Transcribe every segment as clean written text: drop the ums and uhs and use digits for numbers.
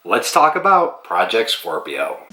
Let's talk about Project Scorpio.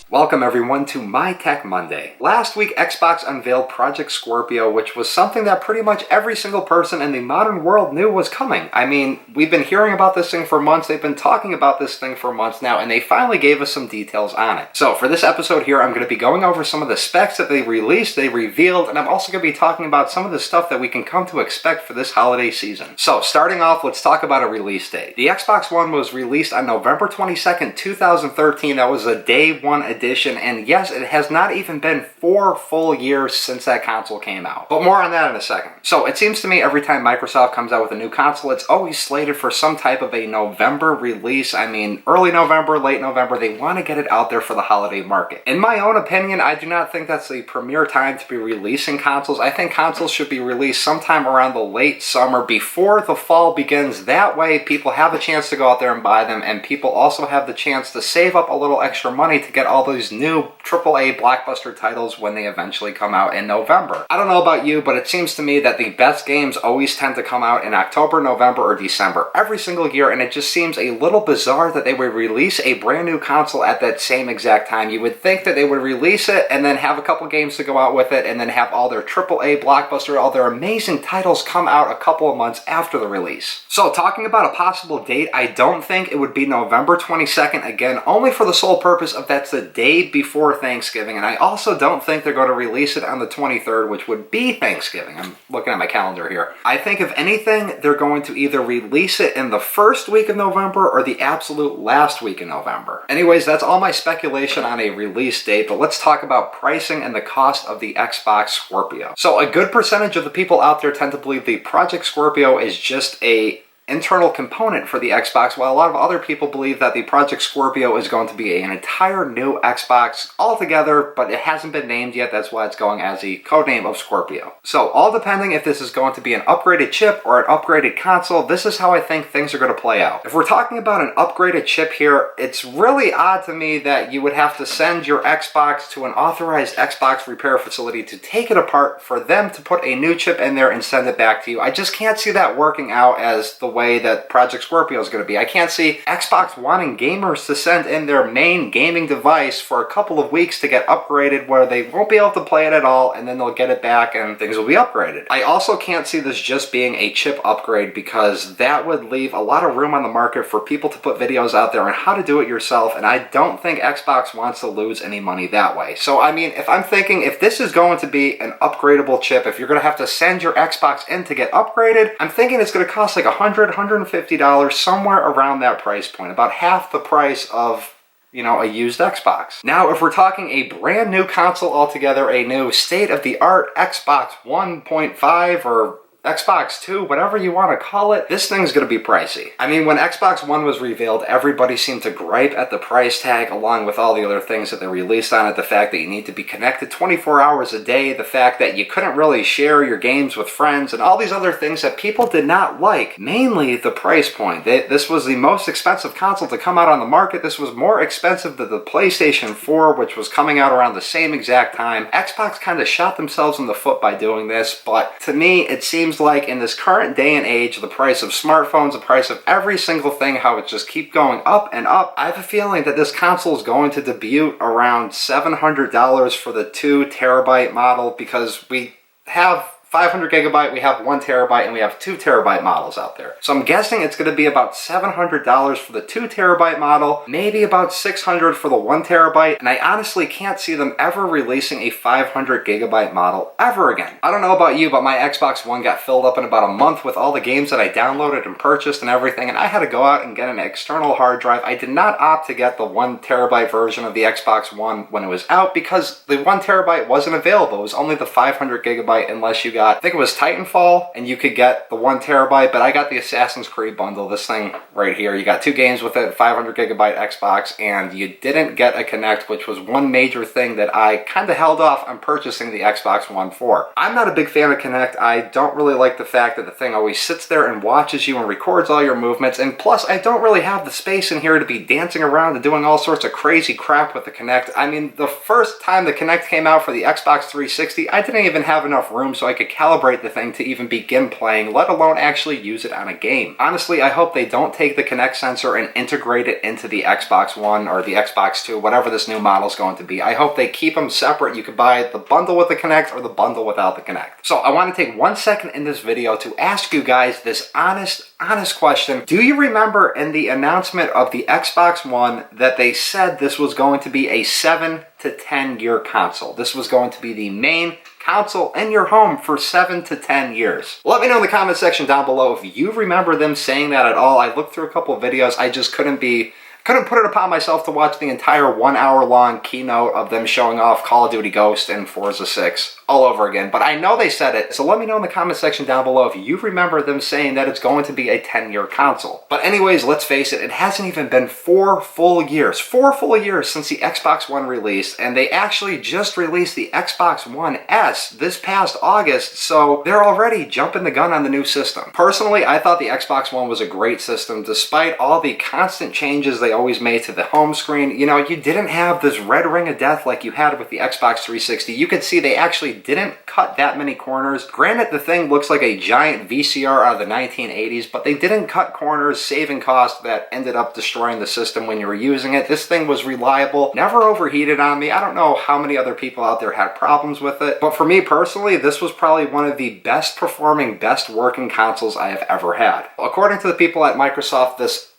Welcome everyone to My Tech Monday. Last week, Xbox unveiled Project Scorpio, which was something that pretty much every single person in the modern world knew was coming. I mean, we've been hearing about this thing for months, they've been talking about this thing for months now, and they finally gave us some details on it. So for this episode here, I'm going to be going over some of the specs that they released, they revealed, and I'm also going to be talking about some of the stuff that we can come to expect for this holiday season. So starting off, let's talk about a release date. The Xbox One was released on November 22nd, 2013. That was a day one edition. And yes, it has not even been 4 full years since that console came out. But more on that in a second. So it seems to me every time Microsoft comes out with a new console, it's always slated for some type of a November release. I mean, early November, late November, they want to get it out there for the holiday market. In my own opinion, I do not think that's the premier time to be releasing consoles. I think consoles should be released sometime around the late summer before the fall begins. That way, people have a chance to go out there and buy them, and people also have the chance to save up a little extra money to get all those new AAA blockbuster titles when they eventually come out in November. I don't know about you, but it seems to me that the best games always tend to come out in October, November, or December every single year, and it just seems a little bizarre that they would release a brand new console at that same exact time. You would think that they would release it and then have a couple games to go out with it and then have all their AAA blockbuster, all their amazing titles come out a couple of months after the release. So talking about a possible date, I don't think it would be November 22nd, again, only for the sole purpose of that's the day before Thanksgiving, and I also don't think they're going to release it on the 23rd, which would be Thanksgiving. I'm looking at my calendar here. I think if anything, they're going to either release it in the first week of November or the absolute last week in November. Anyways, that's all my speculation on a release date, but let's talk about pricing and the cost of the Xbox Scorpio. So a good percentage of the people out there tend to believe the Project Scorpio is just a internal component for the Xbox, while a lot of other people believe that the Project Scorpio is going to be an entire new Xbox altogether, but it hasn't been named yet. That's why it's going as the codename of Scorpio. So all depending if this is going to be an upgraded chip or an upgraded console, this is how I think things are going to play out. If we're talking about an upgraded chip here, it's really odd to me that you would have to send your Xbox to an authorized Xbox repair facility to take it apart for them to put a new chip in there and send it back to you. I just can't see that working out as the way that Project Scorpio is going to be. I can't see Xbox wanting gamers to send in their main gaming device for a couple of weeks to get upgraded where they won't be able to play it at all, and then they'll get it back and things will be upgraded. I also can't see this just being a chip upgrade because that would leave a lot of room on the market for people to put videos out there on how to do it yourself, and I don't think Xbox wants to lose any money that way. So I mean, if I'm thinking if this is going to be an upgradable chip, if you're going to have to send your Xbox in to get upgraded, I'm thinking it's going to cost like $150, somewhere around that price point, about half the price of, you know, a used Xbox. Now, if we're talking a brand new console altogether, a new state-of-the-art Xbox 1.5 or Xbox 2, whatever you want to call it, this thing's going to be pricey. I mean, when Xbox One was revealed, everybody seemed to gripe at the price tag along with all the other things that they released on it. The fact that you need to be connected 24 hours a day, the fact that you couldn't really share your games with friends, and all these other things that people did not like. Mainly the price point. This was the most expensive console to come out on the market. This was more expensive than the PlayStation 4, which was coming out around the same exact time. Xbox kind of shot themselves in the foot by doing this, but to me, it seems like in this current day and age, the price of smartphones, the price of every single thing, how it just keeps going up and up, I have a feeling that this console is going to debut around $700 for the 2 terabyte model, because we have 500 gigabyte, we have 1 terabyte, and we have 2 terabyte models out there. So I'm guessing it's going to be about $700 for the 2 terabyte model, maybe about $600 for the 1 terabyte, and I honestly can't see them ever releasing a 500 gigabyte model ever again. I don't know about you, but my Xbox One got filled up in about a month with all the games that I downloaded and purchased and everything, and I had to go out and get an external hard drive. I did not opt to get the 1 terabyte version of the Xbox One when it was out because the 1 terabyte wasn't available. It was only the 500 gigabyte unless you got, I think it was Titanfall, and you could get the 1 terabyte, but I got the Assassin's Creed bundle, this thing right here. You got 2 games with it, 500 gigabyte Xbox, and you didn't get a Kinect, which was one major thing that I kind of held off on purchasing the Xbox One for. I'm not a big fan of Kinect. I don't really like the fact that the thing always sits there and watches you and records all your movements, and plus I don't really have the space in here to be dancing around and doing all sorts of crazy crap with the Kinect. I mean, the first time the Kinect came out for the Xbox 360, I didn't even have enough room so I could could calibrate the thing to even begin playing, let alone actually use it on a game. Honestly, I hope they don't take the Kinect sensor and integrate it into the Xbox One or the Xbox 2, whatever this new model is going to be. I hope they keep them separate. You could buy the bundle with the Kinect or the bundle without the Kinect. So I want to take 1 second in this video to ask you guys this honest question. Do you remember in the announcement of the Xbox One that they said this was going to be a 7 to 10 year console? This was going to be the main console in your home for 7 to 10 years. Let me know in the comment section down below if you remember them saying that at all. I looked through a couple of videos. I just couldn't put it upon myself to watch the entire 1 hour long keynote of them showing off Call of Duty Ghost and Forza 6 all over again. But I know they said it, so let me know in the comment section down below if you remember them saying that it's going to be a 10-year console. But anyways, let's face it, it hasn't even been 4 full years since the Xbox One released, and they actually just released the Xbox One S this past August, so they're already jumping the gun on the new system. Personally, I thought the Xbox One was a great system, despite all the constant changes they always made to the home screen. You know, you didn't have this red ring of death like you had with the Xbox 360. You could see they actually didn't cut that many corners. Granted, the thing looks like a giant VCR out of the 1980s, but they didn't cut corners, saving costs that ended up destroying the system when you were using it. This thing was reliable, never overheated on me. I don't know how many other people out there had problems with it, but for me personally, this was probably one of the best performing, best working consoles I have ever had. According to the people at Microsoft, this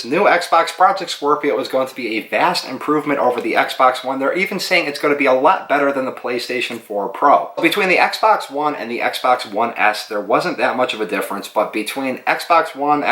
new Xbox Project Scorpio is going to be a vast improvement over the Xbox One. They're even saying it's going to be a lot better than the PlayStation 4 Pro. Between the Xbox One and the Xbox One S, there wasn't that much of a difference, but between Xbox One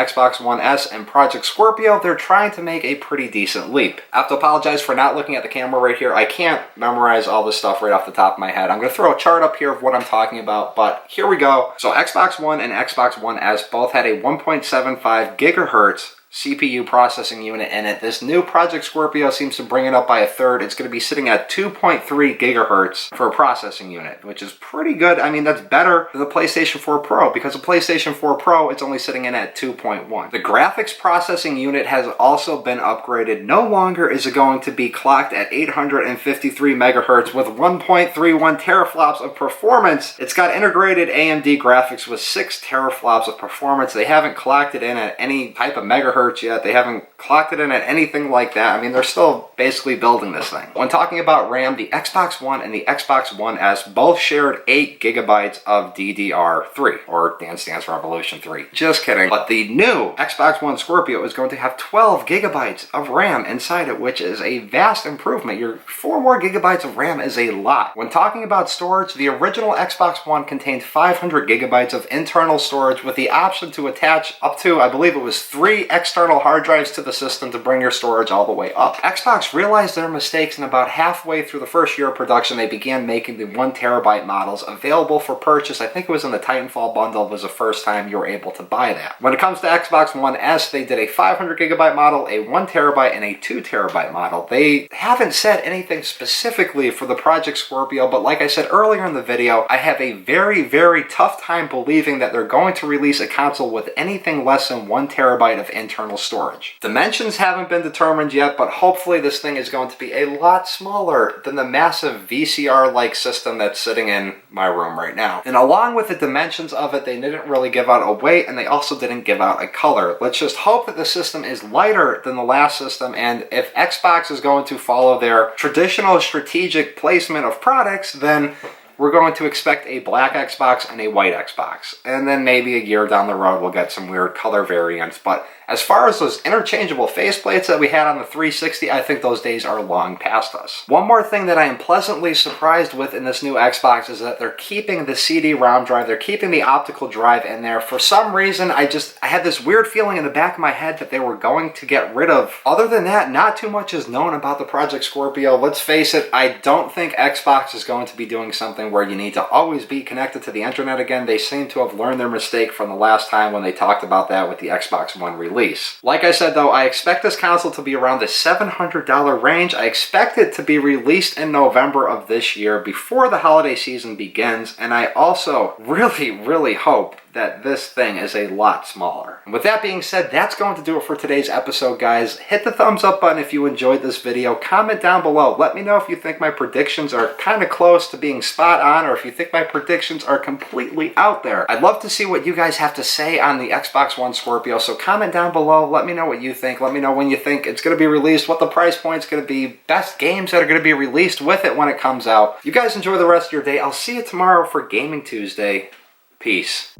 S, and Project Scorpio, they're trying to make a pretty decent leap. I have to apologize for not looking at the camera right here. I can't memorize all this stuff right off the top of my head. I'm going to throw a chart up here of what I'm talking about, but here we go. So Xbox One and Xbox One S both had a 1.75 gigahertz CPU processing unit in it. This new Project Scorpio seems to bring it up by a third. It's going to be sitting at 2.3 gigahertz for a processing unit, which is pretty good. I mean, that's better than the PlayStation 4 Pro, because the PlayStation 4 Pro, it's only sitting in at 2.1. The graphics processing unit has also been upgraded. No longer is it going to be clocked at 853 megahertz with 1.31 teraflops of performance. It's got integrated AMD graphics with 6 teraflops of performance. They haven't clocked it in at any type of megahertz yet. They haven't clocked it in at anything like that. I mean, they're still basically building this thing. When talking about RAM, the Xbox One and the Xbox One S both shared 8 gigabytes of DDR3, or Dance Dance Revolution 3. Just kidding. But the new Xbox One Scorpio is going to have 12 gigabytes of RAM inside it, which is a vast improvement. Your 4 more gigabytes of RAM is a lot. When talking about storage, the original Xbox One contained 500 gigabytes of internal storage with the option to attach up to, I believe it was 3 external hard drives to the system to bring your storage all the way up. Xbox realized their mistakes, and about halfway through the first year of production, they began making the 1 terabyte models available for purchase. I think it was in the Titanfall bundle was the first time you were able to buy that. When it comes to Xbox One S, they did a 500 gigabyte model, a 1 terabyte, and a 2 terabyte model. They haven't said anything specifically for the Project Scorpio, but like I said earlier in the video, I have a very, very tough time believing that they're going to release a console with anything less than 1 terabyte of internal storage. Dimensions haven't been determined yet, but hopefully this thing is going to be a lot smaller than the massive VCR-like system that's sitting in my room right now. And along with the dimensions of it, they didn't really give out a weight, and they also didn't give out a color. Let's just hope that the system is lighter than the last system, and if Xbox is going to follow their traditional strategic placement of products, then we're going to expect a black Xbox and a white Xbox. And then maybe a year down the road, we'll get some weird color variants. But as far as those interchangeable faceplates that we had on the 360, I think those days are long past us. One more thing that I am pleasantly surprised with in this new Xbox is that they're keeping the CD-ROM drive, they're keeping the optical drive in there. For some reason, I had this weird feeling in the back of my head that they were going to get rid of. Other than that, not too much is known about the Project Scorpio. Let's face it, I don't think Xbox is going to be doing something where you need to always be connected to the internet again. They seem to have learned their mistake from the last time when they talked about that with the Xbox One release. Like I said though, I expect this console to be around the $700 range. I expect it to be released in November of this year before the holiday season begins, and I also really hope that this thing is a lot smaller. And with that being said, that's going to do it for today's episode, guys. Hit the thumbs up button if you enjoyed this video. Comment down below. Let me know if you think my predictions are kind of close to being spot spot on or if you think my predictions are completely out there. I'd love to see what you guys have to say on the Xbox One Scorpio, so comment down below. Let me know what you think. Let me know when you think it's going to be released, what the price point's going to be, best games that are going to be released with it when it comes out. You guys enjoy the rest of your day. I'll see you tomorrow for Gaming Tuesday. Peace.